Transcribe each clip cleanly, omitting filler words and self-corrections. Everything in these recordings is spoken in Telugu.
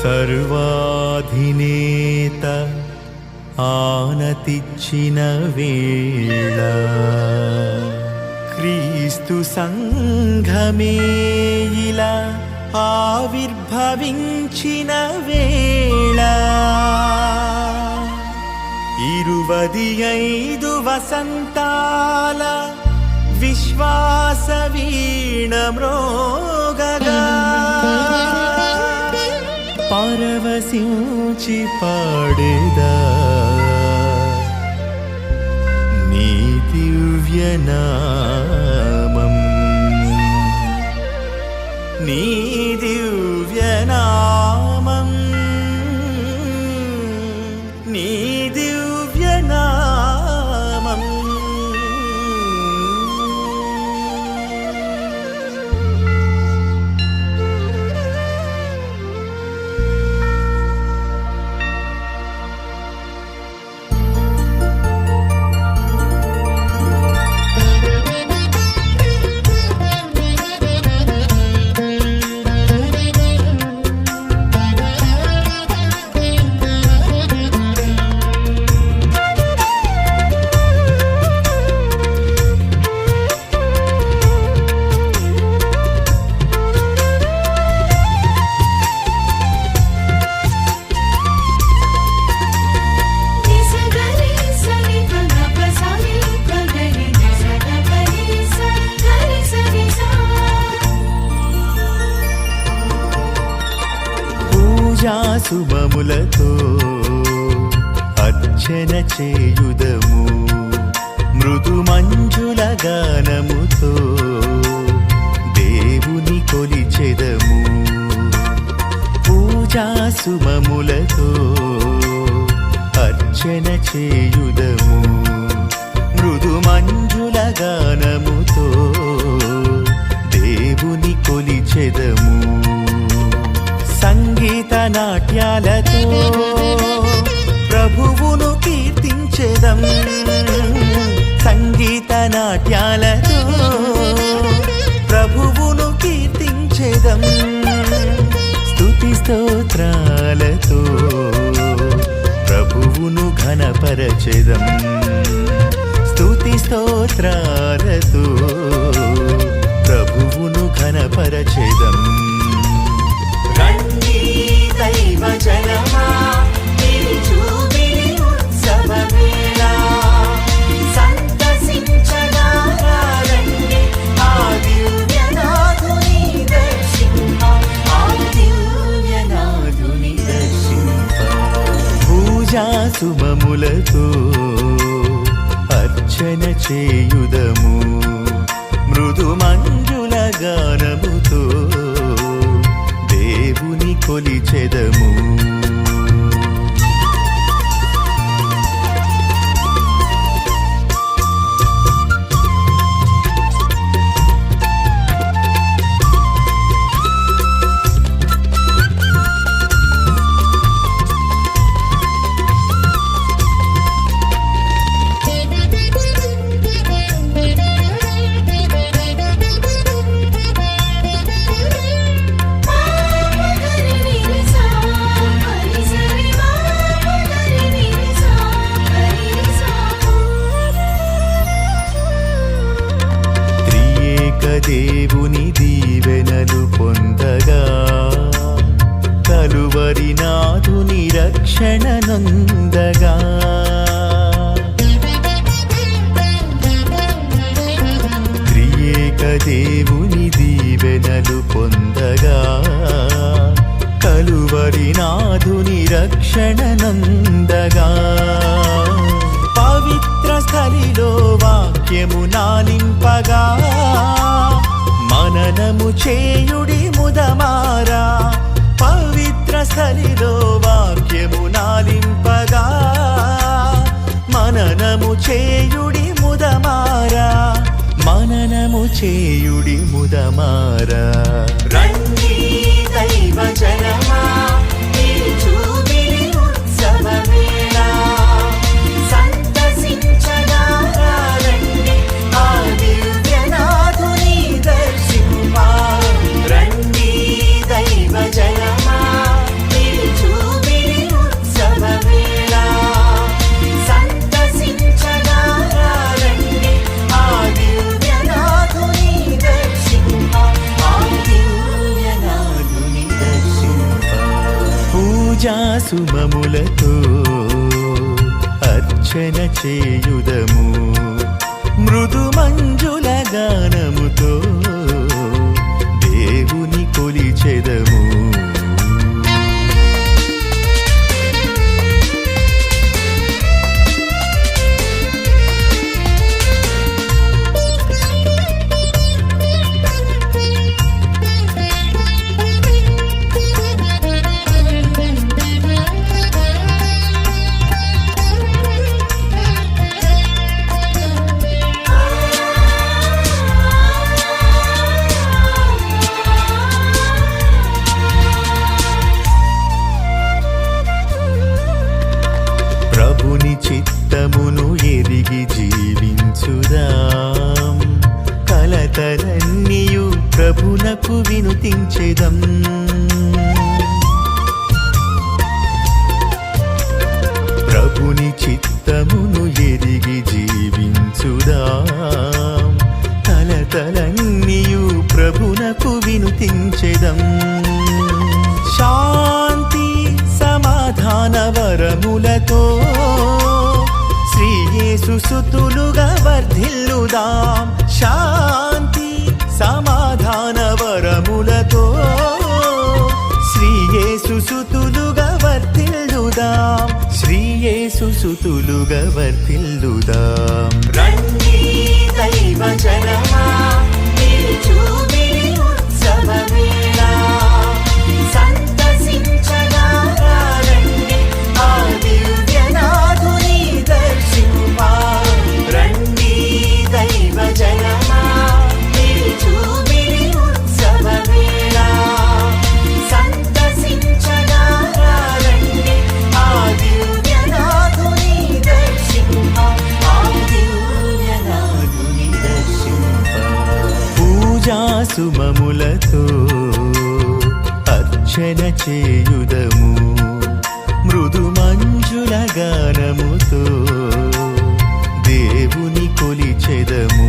సర్వాధినేత ఆనతిచ్చిన వేళ క్రీస్తు సంఘమే ఇలా ఆవిర్భవించిన వేళ 25 వసంతాల విశ్వాస వీణ మ్రోగగా పరవశించి పాడేదా నీ దివ్యనామం నీ దివ్యనామం నీ దివ్యనామం శుభములతో అర్చన చేయుదము మృదు మంజుల గానముతో దేవుని కొలిచెదము పూజా సుమములతో అర్చన చేయుదము మృదు మంజుల గానముతో దేవుని కొలిచెదము సంగీత నాట్యాలతో ప్రభువును కీర్తించెదం సంగీత నాట్యాలతో ప్రభువును కీర్తించెదం స్తుతి స్తోత్రాలతో ప్రభువును ఘనపరచెదం స్తుతి స్తోత్రాలతో ప్రభువును ఘనపరచెదం రండి దైవ జనమా జూబిలి ఉత్సవ వేళ సంతసించగా రండి ఆ దివ్యనాథుని దర్శింప ఆ దివ్యనాథుని దర్శింప పూజా సుమములతో అర్చన చేయుదము మృదు మంజుల గానముతో దేవుని కొలిచెదము దేవుని దీవెనలు పొందగా కలువరి నాథుని రక్షణ నొందగా త్రియేక దేవుని దీవెనలు పొందగా కలువరి నాథుని రక్షణ నొందగా పవిత్ర స్థలిలో వాక్యము నాలింపగా మననము చేయుడి ముదమారా పవిత్ర స్థలిలో వాక్యము నాలింపగా మననము చేయుడి ముదమారా మననము చేయుడి ముదమారా రండి దైవ జనమా జూబిలి ఉత్సవ వేళ సంతసించగా రండి ఆ దివ్యనాథుని దర్శింప రండి దైవ జనమా సుమములతో అర్చన చేయుదము మృదు మంజుల గానముతో దేవుని కొలిచెదము ప్రభుని చిత్తమును ఎరిగి జీవించుదాం కలతలన్నీయు ప్రభునకు వినుతించెదం ప్రభుని చిత్తమును ఎరిగి జీవించుదాం కలతలన్నీయు ప్రభునకు వినుతించెదం శాంతి సమాధాన వరములతో శ్రీ యేసు సుతులుగా వర్ధిల్లుదాం శాంతి సమాధాన వరములతో శ్రీ యేసు సుతులుగా వర్ధిల్లుదాం శ్రీ యేసు సుతులుగా వర్ధిల్లుదాం రండి దైవ జనమా నిలుచుడి ఉత్సవ వేళ సంతసించగా రండి ఆ దివ్యనాథుని దర్శింపా రండి దైవ జనమా నిలుచుడి ఉత్సవ వేళ సంతసించగా రండి ఆ దివ్యనాథుని దర్శింపా ఆ దివ్యనాథుని దర్శింపా పూజా సుమములతో అర్చన చేయుదము మృదు మంజుల గానముతో దేవుని కొలిచెదము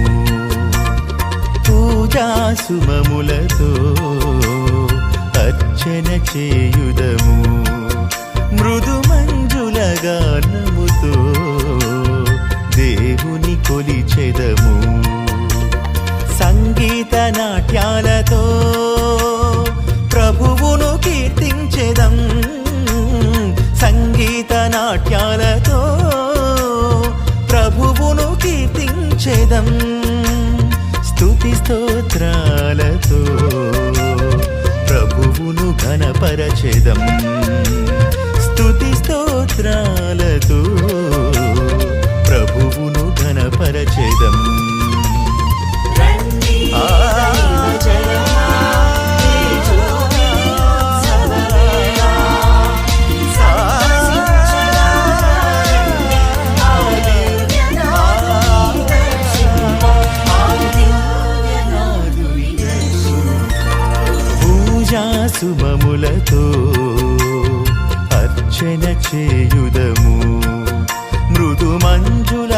పూజా సుమములతో అర్చన చేయుదము మృదు మంజుల గానముతో దేవుని కొలిచెదము సంగీత నాట్యాలతో ప్రభువును కీర్తించెదం సంగీత నాట్యాలతో ప్రభువును కీర్తించెదం స్తుతి స్తోత్రాలతో ప్రభువును ఘనపరచెదం స్తుతి స్తోత్రాలతో ప్రభువును ఘనపరచెదం సుమములతో అర్చన చేయుదము మృదు మంజుల